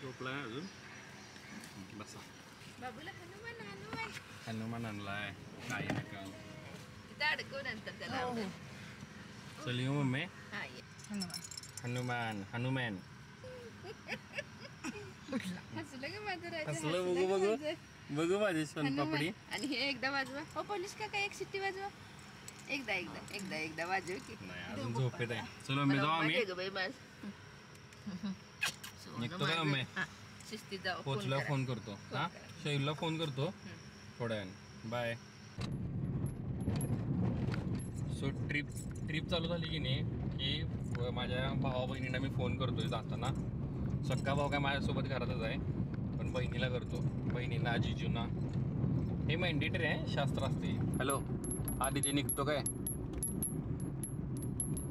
झोपलाय अजून. बसा. बाबूला हनुमान हनुमान आणलाय. काही नका तिथं अडकव नंतर त्याला. चल येऊ मम्मी. हा ये. हनुमान हनुमान हसलं का माझं राजा? हसलं. बघू बघू बघू माझी सोनपापडी. आणि हे एकदा वाजवा. हो पोलीस काका एक शिट्टी वाजवा. एकदा एकदा एकदा एकदा वाजव की. नाही अजून झोपेत आहे. चलो मी जाऊ आम्ही. निघतो का मम्मी? शिस्तीत जाऊ. पोचला फोन करतो. हा शैलला फोन करतो थोड्या वेळाने. बाय. सो ट्रिप चालू झाली की नाही की माझ्या भावा बहिणींना मी फोन करतोय जाताना. सक्का भाऊ काय माझ्यासोबत घरातच आहे पण बहिणीला करतो. बहिणीला जिजूंना हे मॅन्डेटरी आहे. शास्त्र असते. हॅलो आधी ते निघतो काय?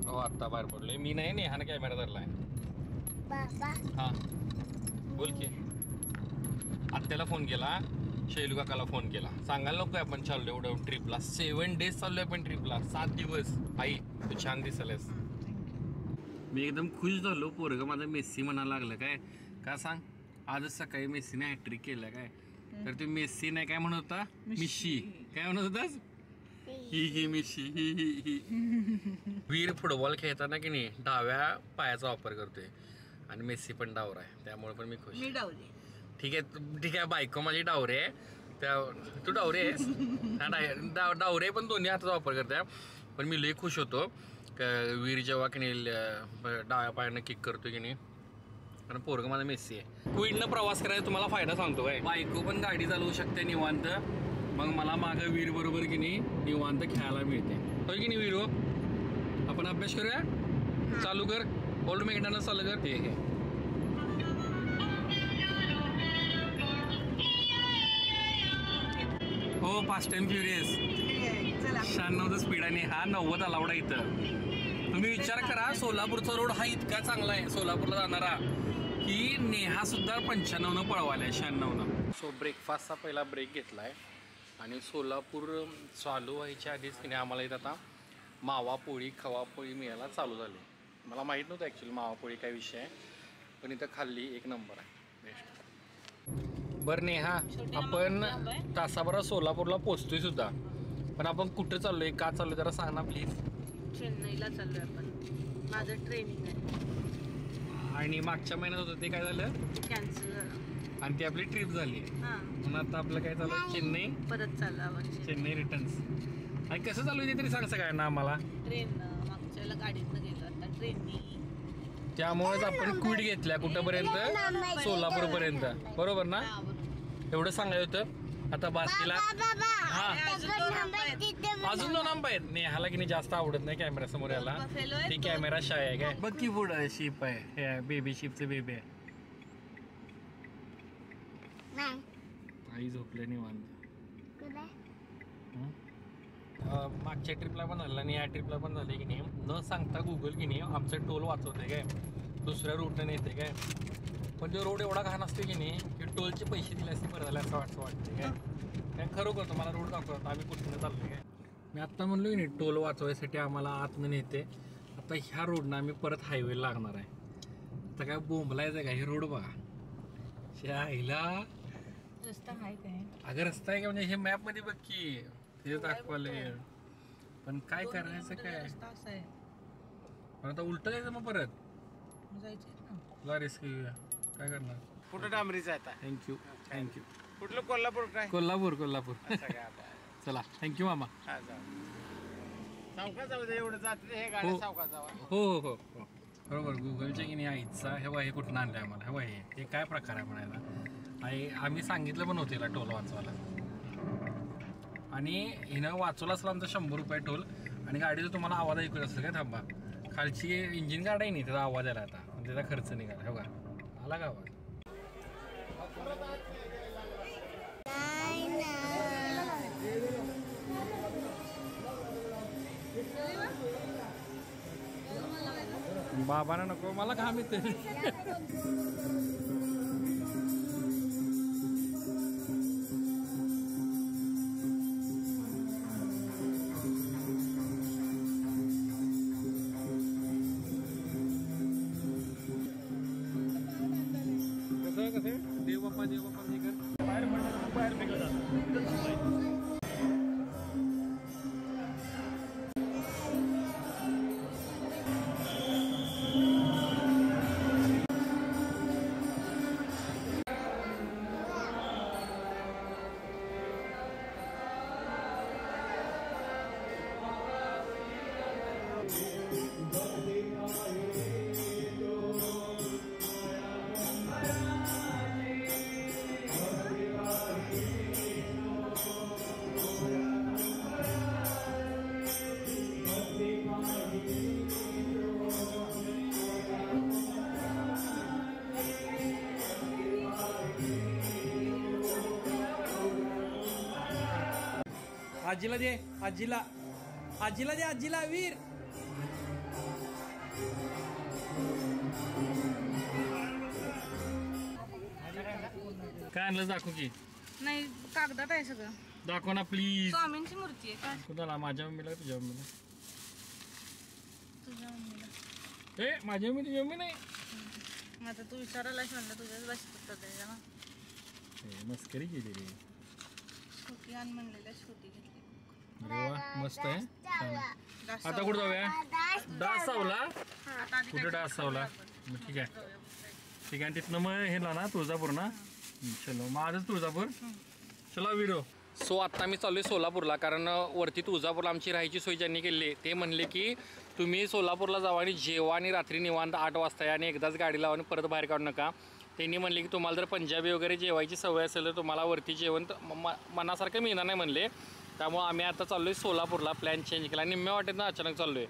हो आत्ता बाहेर पडलोय मी. नाही नेहानं कॅमेरा धरलाय. हां बोल की. आत्याला फोन केला. शैलू काकाला फोन केला. सांगायला नको आपण चाललो एवढं ट्रिपला. 7 days चाललोय आपण ट्रिपला. 7 दिवस. आई तू छान दिसलेस. मी एकदम खुश झालो. पोरगं माझं मेस्सी म्हणायला लागलं. काय का सांग? आजच सकाळी मेस्सीने हॅट्रिक केलं काय. तर ते मेस्सी नाही काय म्हणत होता? मिशी. काय म्हणत होतास? ही मिशी ही. वीर फुटबॉल खेळताना की नाही डाव्या पायाचा वापर करतोय आणि मेस्सी पण डावर आहे त्यामुळे पण मी खुश. मी डावली. ठीक आहे बायको माझी डावरे आहे. त्या तू डावरे आहेस. डावरे पण दोन्ही हाताचा वापर करते. पण मी लई खुश होतो वीर जेव्हा की नाही डाव्या पायानं किक करतो की नाही. कारण पोरगं माझा मेस्सी आहे. क्वीननं प्रवास करायचा तुम्हाला फायदा सांगतो काय. बायको पण गाडी चालवू शकते निवांत. मग मला मागं वीर बरोबर की नाही निवांत खेळायला मिळते. होय की नाही वीरो? आपण अभ्यास करूया. चालू कर. ओल्ड मॅकडॉनल्ड चालू कर. ठीक आहे. हो फास्ट अँड फ्युरियस 96 स्पीड आणि हा 90 अलाउड आहे इथं. तुम्ही विचार करा सोलापूरचा रोड हा इतका चांगला आहे सोलापूरला जाणारा की नेहा सुद्धा 95 पळवायला आहे 96. सो ब्रेकफास्टचा पहिला ब्रेक घेतला आहे आणि सोलापूर चालू व्हायच्या आधीच की नाही आम्हाला इथं आता मावा पोळी खवा पोळी मिळायला चालू झाली. मला माहीत नव्हतं ॲक्च्युली मावा पोळी काय विषय आहे पण इथं खाल्ली. एक नंबर आहे. बेस्ट. बरं नेहा आपण तासाभरात सोलापूरला पोचतोय सुद्धा पण आपण कुठं चाललोय का चाललोय जरा सांग ना प्लीज. चेन्नईला चाललोय आपण. माझं ट्रेनिंग आहे. आणि मागच्या महिन्यात होतं ते काय झालं? कॅन्सल झालं आणि ती आपली ट्रिप झाली. म्हणून आता आपलं काय चालू चेन्नई परत चाललं. चेन्नई रिटर्न्स. आणि कसं चालू आहे तरी सांग सगळ्यांना आम्हाला. ट्रेन मागच्याला गाडीतनं गेलो आता ट्रेननी. त्यामुळेच आपण क्विड घेतल्या कुठंपर्यंत? सोलापूरपर्यंत. बरोबर ना? एवढं सांगायचं होतं. आता बाकीला हा अजून 2 नंबर आहेत. नेहाला की नाही जास्त आवडत नाही कॅमेरा समोर याला. ती कॅमेरा शाय आहे काय. बघ की पुढं शिप आहे. हे बेबी शिपचं बेबी आहे. आई झोपले निवांत. मागच्या ट्रिपला पण झालं आणि या ट्रिपला पण झाले की नाही न सांगता गुगल की नाही आमचं टोल वाचवते काय. दुसऱ्या रूटने येते काय. पण जो रोड एवढा घाण असते की नाही की टोलचे पैसे दिले असते बरं झाले असं वाटते काय. काय खरोखर तुम्हाला रोड दाखवतो आम्ही कुठून चाललो काय. मी आत्ता म्हणलो की नाही टोल वाचवायसाठी आम्हाला आतनं नेते. आता ह्या रोडनं आम्ही परत हायवे लागणार आहे. आता काय बोंबलायचं का हे रोड बघा. शाईला रस्ता आहे काय? अगं रस्ता आहे का म्हणजे हे मॅपमध्ये बघ की हे दाखवाले. पण काय करायचं काय. पण आता उलट जायचं मग परत जायचं रिस्क घेऊया. काय करणार. कुठं डांबरीचं आता. थँक्यू. कुठलं कोल्हापूर काय? कोल्हापूर. चला थँक्यू मामा. सावकाश जाऊ दे एवढं जाते हे गाडी सावकाश जावा. हो बरोबर. गुगलच्या की नाही आईचा हे कुठून आणलं आम्हाला. हे काय प्रकार आहे म्हणायला. आम्ही सांगितलं पण होतं याला टोल वाचवायला आणि हिनं वाचवला असेल आमचा 100 रुपये टोल. आणि गाडीचा तुम्हाला आवाज ऐकू असेल काय. थांबा खालची इंजिन गाडी आहे नाही त्याचा आवाज आला आता आणि त्याचा खर्च निघाला. हो का आला का आवाज. बाबांना नको मला घाम येते. बाप्पा देव बाप्पा कर बाहेर पडलं बाहेर फेकत आजीला दे आजीला आजीला दे आजीला वीर काय आणलं दाखव की नाही कागदात आहे सगळं. दाखव ना प्लीज. स्वामींची मूर्ती आहे काय? कुणाला? माझ्या मम्मीला तुझ्या मम्मीला? तुझ्या मम्मीला. ए माझ्या मम्मी तुझ्या मम्मी नाही. आता तू विचारायलाच म्हणलं तुझ्याच भाषेत त्याच्या ना. मस्करी केली रे. छोटी आण म्हणलेल्या छोटी घेतली. अरे वा मस्त आहे. आता कुठं जाऊया? डास सावला. कुठे डास सावला? ठीक आहे ठीक आहे. तिथनं मग हे ना तुळजापूर ना. चलो मग आजच तुळजापूर. चला व्हिडिओ. सो आत्ता मी चालू आहे सोलापूरला, कारण वरती तुळजापूरला आमची राहायची सोय ज्यांनी केली ते म्हणले की तुम्ही सोलापूरला जावा आणि जेवा आणि रात्री निवांत 8 वाजता या आणि एकदाच गाडी लावा आणि परत बाहेर काढू नका. त्यांनी म्हणले की तुम्हाला जर पंजाबी वगैरे जेवायची सवय असेल तर तुम्हाला वरती जेवण मनासारखं मिळणार नाही म्हणले. त्यामुळे आम्ही आता चाललो आहे सोलापूरला. प्लॅन चेंज केला. निम्म्या वाटेत ना अचानक चाललो आहे.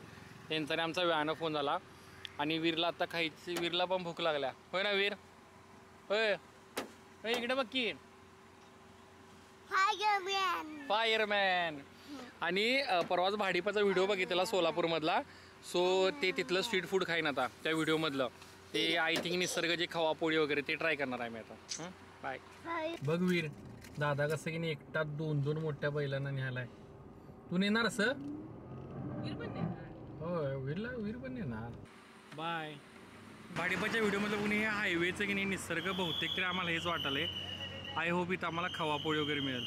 त्यांचा आमचा वेळानं फोन झाला आणि वीरला आता खायची. वीरला पण भूक लागल्या. होय ना वीर? होय इकडे बघ की फायरमॅन. आणि परवाच भाडीपाचा व्हिडिओ बघितला सोलापूरमधला. सो ते तिथलं स्ट्रीट फूड खाईन आता त्या व्हिडिओमधलं. ते आय थिंक निसर्ग जे खवापोळी वगैरे ते ट्राय करणार आहे मी आता. बाय. बघ वीर दादा कसं की नाही एकटा 2 मोठ्या बैलांना न्यायलाय. तू नेणार असं? होय वीर पण नेणार. बाय. भाडीपाच्या व्हिडिओमधलं कुणी हे हायवेचं की नाही निसर्ग बहुतेक तरी आम्हाला हेच वाटलं. आय होप इथं आम्हाला खवापोळी वगैरे मिळेल.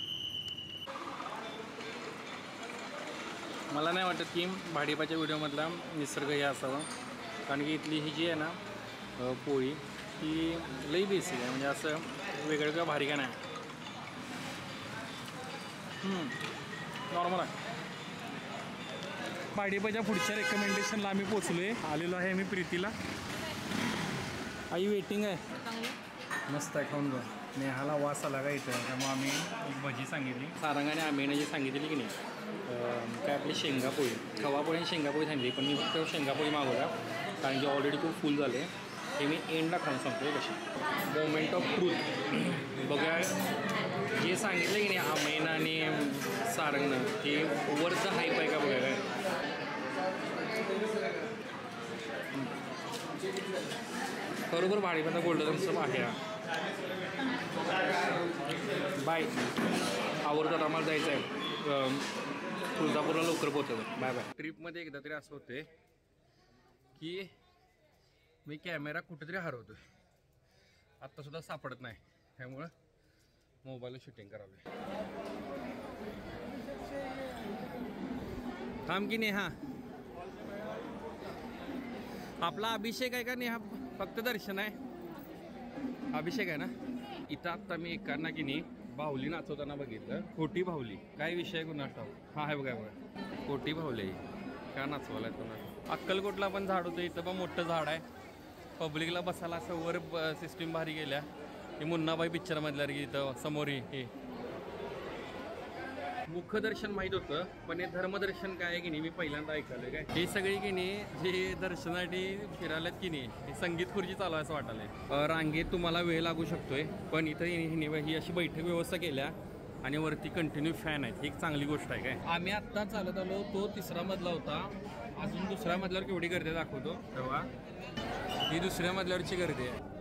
मला नाही वाटत की भाडीपाच्या व्हिडिओमधला निसर्ग हे असावं, कारण की इथली ही जी आहे ना पोळी ही लई बेसिक आहे. म्हणजे असं वेगळं किंवा भारी का नाही. नॉर्मल आहे. भाडीपाच्या पुढच्या रेकमेंडेशनला आम्ही पोचलो आहे. आलेलो आहे आम्ही प्रीतीला. आई वेटिंग आहे. मस्त आहे. खाऊन जा. नेहाला वास आला का इथं, त्यामुळे आम्ही भजी सांगितली. सारंगाने आम्ही जी सांगितली की नाही काय आपली शेंगापोळी खवापोळी आणि शेंगापोळी सांगितली. पण मी फक्त शेंगापोळी मागवला कारण की ऑलरेडी खूप फुल झाले. हे मी एंडला खाऊन सांगतो आहे कशी. मोमेंट ऑफ ट्रूथ बघा. जे सांगितलं की नाही आमेन आणि सारंगनं ते वरचं हाईप आहे का बघायला. बरोबर भाडीपाचा गोल्डन सब आहे. बाय. आवडतात आम्हाला जायचं आहे तुळजापूरला लवकर पोहोचायचं. Bye bye. ट्रिपमध्ये एकदा तरी असं होते की मी कॅमेरा कुठेतरी हरवतोय. आत्तासुद्धा सापडत नाही. त्यामुळं मोबाईलला शूटिंग करावं. थांब की नेहा. आपला अभिषेक आहे का नेहा? फक्त दर्शन आहे. अभिषेक आहे ना. इथं आत्ता मी एकांना की नाही बाहुली नाचवताना बघितलं. खोटी बाहुली. काय विषय कुणा ठाऊ. हा आहे बघा बघा. खोटी बाहुली का नाचवायला कुणा. अक्कलकोटला पण झाड होतं. इथं पण मोठं झाड आहे. पब्लिकला बसायला असं वर सिस्टीम भारी गेल्या. हे मुन्नाबाई पिक्चरमधल्या रे. इथं समोर हे मुखदर्शन माहीत होतं, पण हे धर्मदर्शन काय आहे की नाही मी पहिल्यांदा ऐकलं. काय हे सगळी की नाही जे दर्शनासाठी फिरायलात की नाही हे संगीत खुर्ची चालू आहे असं वाटायलंय. रांगेत तुम्हाला वेळ लागू शकतोय, पण इथं ही अशी बैठक व्यवस्था केल्या आणि वरती कंटिन्यू फॅन आहेत. ही एक चांगली गोष्ट आहे. काय आम्ही आत्ता चालत आलो तो 3रा मजला होता. अजून 2ऱ्या मजल्यावर केवढी गर्दी दाखवतो तेव्हा. ही 2ऱ्या मजल्यावरची गर्दी आहे.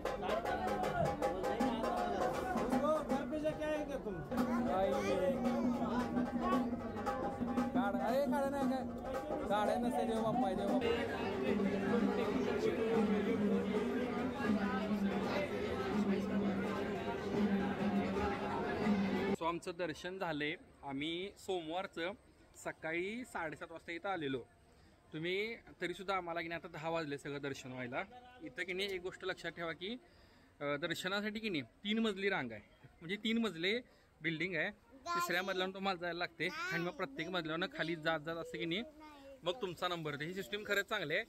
गाड्या नसते देव बाप्पा देव बाप्पा. आमचं दर्शन झाले. आम्ही सोमवारचं सकाळी 7:30 वाजता इथं आलेलो. तुम्ही तरीसुद्धा आम्हाला की नाही आता 10 वाजले सगळं दर्शन व्हायला. इथं की नाही एक गोष्ट लक्षात ठेवा की दर्शनासाठी की नाही 3 मजली रांग आहे. म्हणजे 3 मजले बिल्डिंग आहे. तिसऱ्या मजल्यावर तुम्हाला जायला लागते आणि मग प्रत्येक मजल्यावर खाली जात जात असं की नाही मग तुमचा नंबर येतो. ही सिस्टीम खरंच चांगली आहे.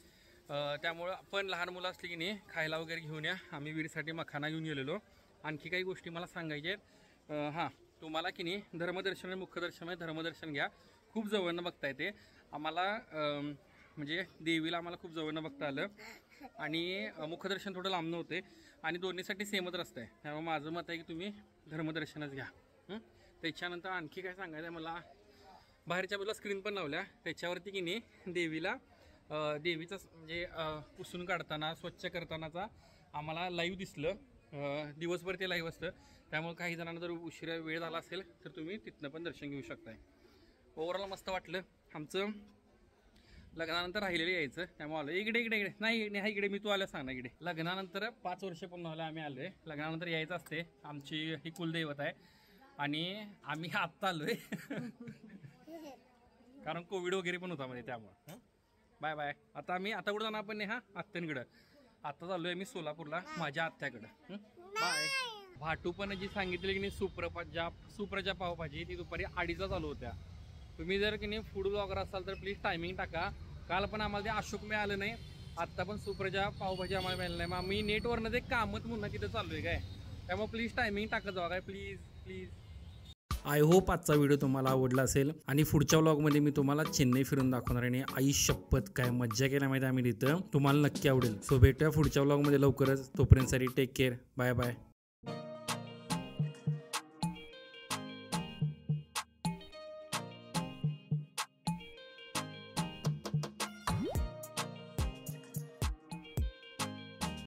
त्यामुळं पण लहान मुलं असली की नाही खायला वगैरे घेऊन या. आम्ही वीरसाठी मखाना घेऊन गेलेलो. आणखी काही गोष्टी मला सांगायच्या आहेत. हां, तुम्हाला की नाही धर्मदर्शन आणि मुख्यदर्शन आहे. धर्मदर्शन घ्या, खूप जवळनं बघता येते. आम्हाला म्हणजे देवीला आम्हाला खूप जवळनं बघता आलं आणि मुखदर्शन थोडं लांबणं होते आणि दोन्हीसाठी सेमच रस्ता आहे. त्यामुळे माझं मत आहे की तुम्ही धर्मदर्शनच घ्या. त्याच्यानंतर आणखी काय सांगायचं आहे मला, बाहेरच्या बाजूला स्क्रीन पण लावल्या. त्याच्यावरती की नाही देवीला देवीचं म्हणजे पुसून काढताना स्वच्छ करतानाचा आम्हाला लाईव्ह दिसलं. दिवसभर ते लाईव्ह असतं. त्यामुळे काही जणांना जर उशिरा वेळ झाला असेल तर तुम्ही तिथनं पण दर्शन घेऊ शकताय. ओव्हरऑल मस्त वाटलं. आमचं लग्नानंतर राहिलेलं यायचं त्यामुळे आलं. इकडे नाही इकडे मी तू आल्या सांग ना. इकडे लग्नानंतर 5 वर्ष पूर्ण झालं आम्ही आलोय. लग्नानंतर यायचं असते. आमची ही कुलदैवत आहे आणि आम्ही आत्ता आलोय कारण कोविड वगैरे पण होता मध्ये. त्यामुळं बाय बाय. आता कुठं जाणार आपण हा आत्यांकडं. आता चाललोय आहे मी सोलापूरला माझ्या आत्याकडं. बाय. भाटू पण जी सांगितली की नाही सुप्रजा पावभाजी ती दुपारी 2:30ला चालू होत्या. तुम्ही जर की नाही फूड ब्लॉगर असाल तर प्लीज टायमिंग टाका. काल पण आम्हाला ते अशोक मिळालं नाही. आत्ता पण सुप्रजा पावभाजी आम्हाला मिळालं नाही. मग आम्ही नेटवरनं ते कामच म्हणून तिथं चालू आहे काय. त्यामुळे प्लीज टायमिंग टाकत जावा काय प्लीज. आय होप आजचा व्हिडिओ तुम्हाला आवडला असेल आणि पुढच्या व्लॉगमध्ये मी तुम्हाला चेन्नई फिरून दाखवणार आहे. आई शपथ काय मज्जा केल्या माहिती आम्ही तिथं. तुम्हाला नक्की आवडेल. सो भेटूया पुढच्या व्लॉगमध्ये लवकरच. तोपर्यंत टेक केअर. Bye bye.